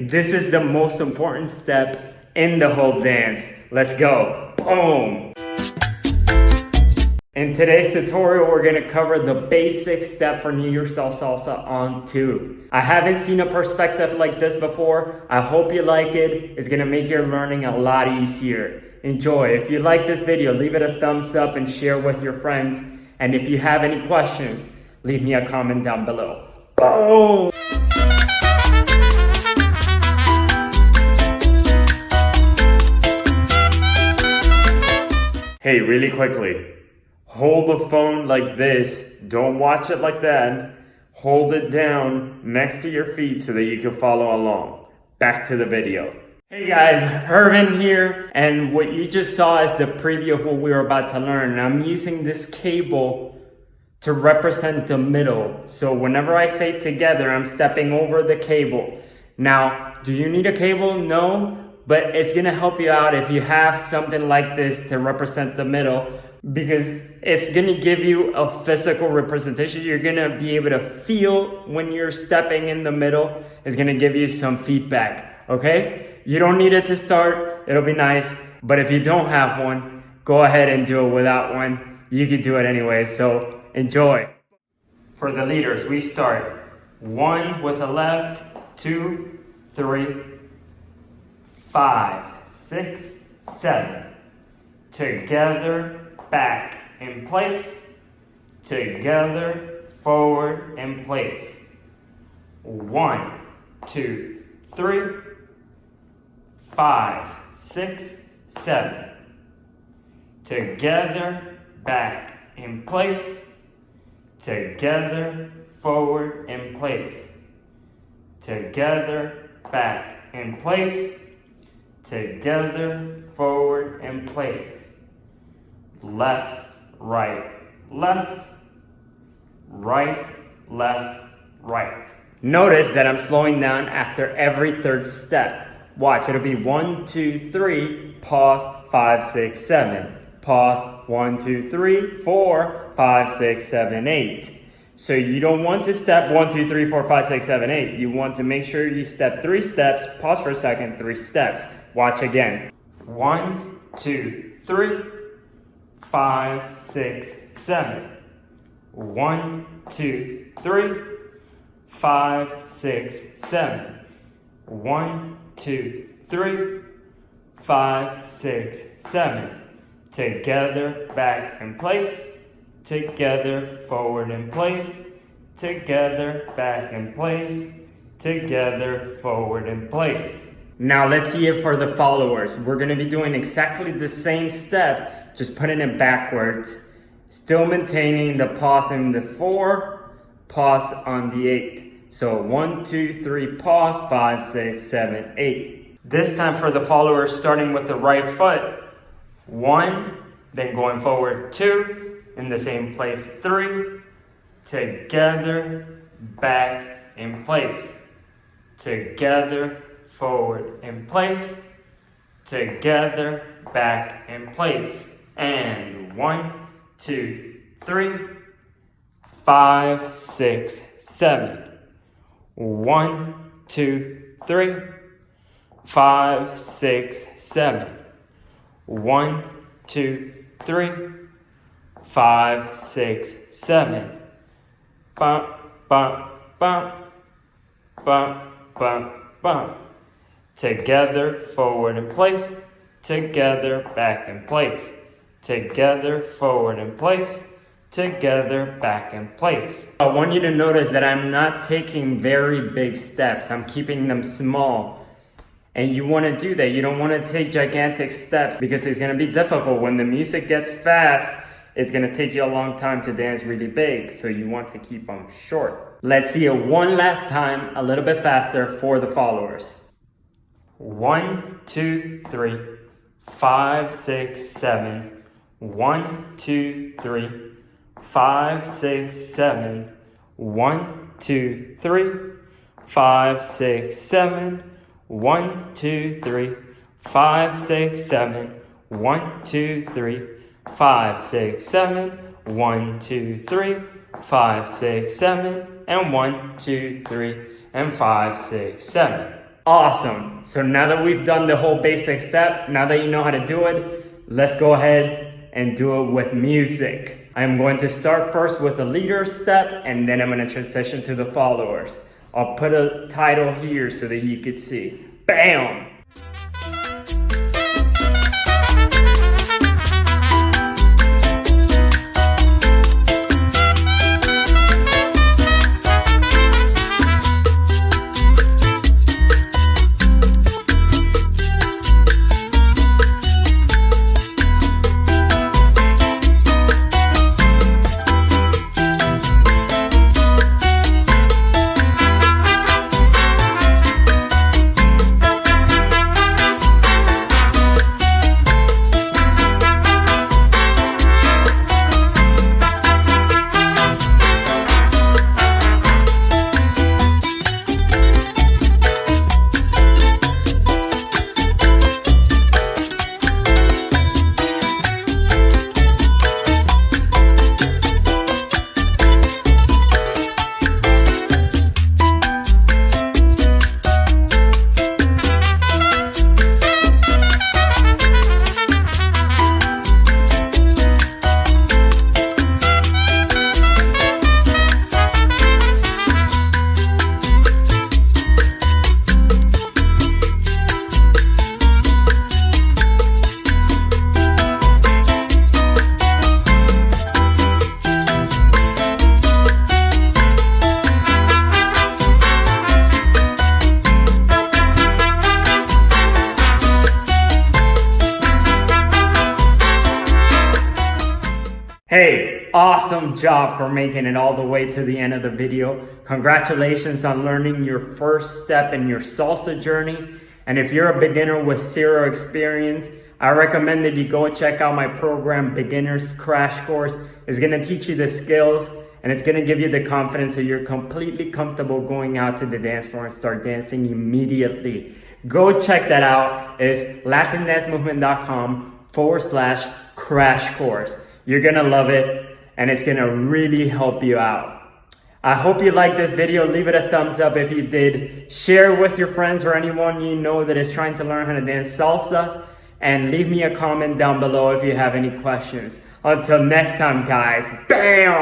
This is the most important step in the whole dance. Let's go. Boom. In today's tutorial, we're gonna cover the basic step for New Year style salsa on 2. I haven't seen a perspective like this before. I hope you like it. It's gonna make your learning a lot easier. Enjoy. If you like this video, leave it a thumbs up and share with your friends. And if you have any questions, leave me a comment down below. Boom! Hey, really quickly. Hold the phone like this. Don't watch it like that. Hold it down next to your feet so that you can follow along. Back to the video. Hey guys, Herman here. And what you just saw is the preview of what we were about to learn. I'm using this cable to represent the middle. So whenever I say together, I'm stepping over the cable. Now, do you need a cable? No, but it's gonna help you out if you have something like this to represent the middle, because it's gonna give you a physical representation. You're gonna be able to feel when you're stepping in the middle. It's gonna give you some feedback, okay? You don't need it to start, it'll be nice, but if you don't have one, go ahead and do it without one. You can do it anyway, so enjoy. For the leaders, we start 1 with a left, 2, 3, 5, 6, 7. Together, back, in place. Together, forward, in place. 1, 2, 3, 5, 6, 7. Together, back, in place. Together, forward, in place. Together, back, in place. Together, forward, in place. Left, right, left. Right, left, right. Notice that I'm slowing down after every third step. Watch, it'll be 1, 2, 3, pause, 5, 6, 7. Pause, 1, 2, 3, 4, 5, 6, 7, 8. So you don't want to step 1, 2, 3, 4, 5, 6, 7, 8. You want to make sure you step 3 steps, pause for a second, 3 steps. Watch again. 1, 2, 3, 5, 6, 7. 1, 2, 3, 5, 6, 7. 1, 2, 3, 5, 6, 7. Together, back, in place. Together, forward, in place. Together, back, in place. Together, forward, in place. Now let's see it for the followers. We're gonna be doing exactly the same step, just putting it backwards. Still maintaining the pause in the 4, pause on the 8. So 1, 2, 3, pause, 5, 6, 7, 8. This time for the followers, starting with the right foot. 1, then going forward 2, in the same place 3, together, back, in place. Together, forward, in place. Together, back, in place. And 1, 2, 3, 5, 6, 7. 1, 2, 3, 5, 6, 7. 1, 2, 3, 5, 6, 7. Bump, bump, bump, bump, bump, bump. Together, forward, in place. Together, back, in place. Together, forward, in place. Together, back, in place. I want you to notice that I'm not taking very big steps. I'm keeping them small. And you want to do that. You don't want to take gigantic steps because it's going to be difficult. When the music gets fast, it's going to take you a long time to dance really big. So you want to keep them short. Let's see it one last time, a little bit faster for the followers. 1, 2, 3, 5, 6, 7. 1, 2, 3, 5, 6, 7. 1, 2, 3, 5, 6, 7. 1, 2, 3, 5, 6, 7. 1, 2, 3, 5, 6, 7. 1, 2, 3, 5, 6, 7. And 1, 2, 3, and 5, 6, 7. Awesome. So now that we've done the whole basic step, now that you know how to do it, let's go ahead and do it with music. I'm going to start first with the leader step, and then I'm going to transition to the followers. I'll put a title here so that you can see. Bam! Hey, awesome job for making it all the way to the end of the video. Congratulations on learning your first step in your salsa journey. And if you're a beginner with zero experience, I recommend that you go check out my program, Beginner's Crash Course. It's gonna teach you the skills and it's gonna give you the confidence that you're completely comfortable going out to the dance floor and start dancing immediately. Go check that out. It's latindancemovement.com/crash course. You're gonna love it and it's gonna really help you out. I hope you liked this video. Leave it a thumbs up if you did. Share with your friends or anyone you know that is trying to learn how to dance salsa. And leave me a comment down below if you have any questions. Until next time, guys. Bam!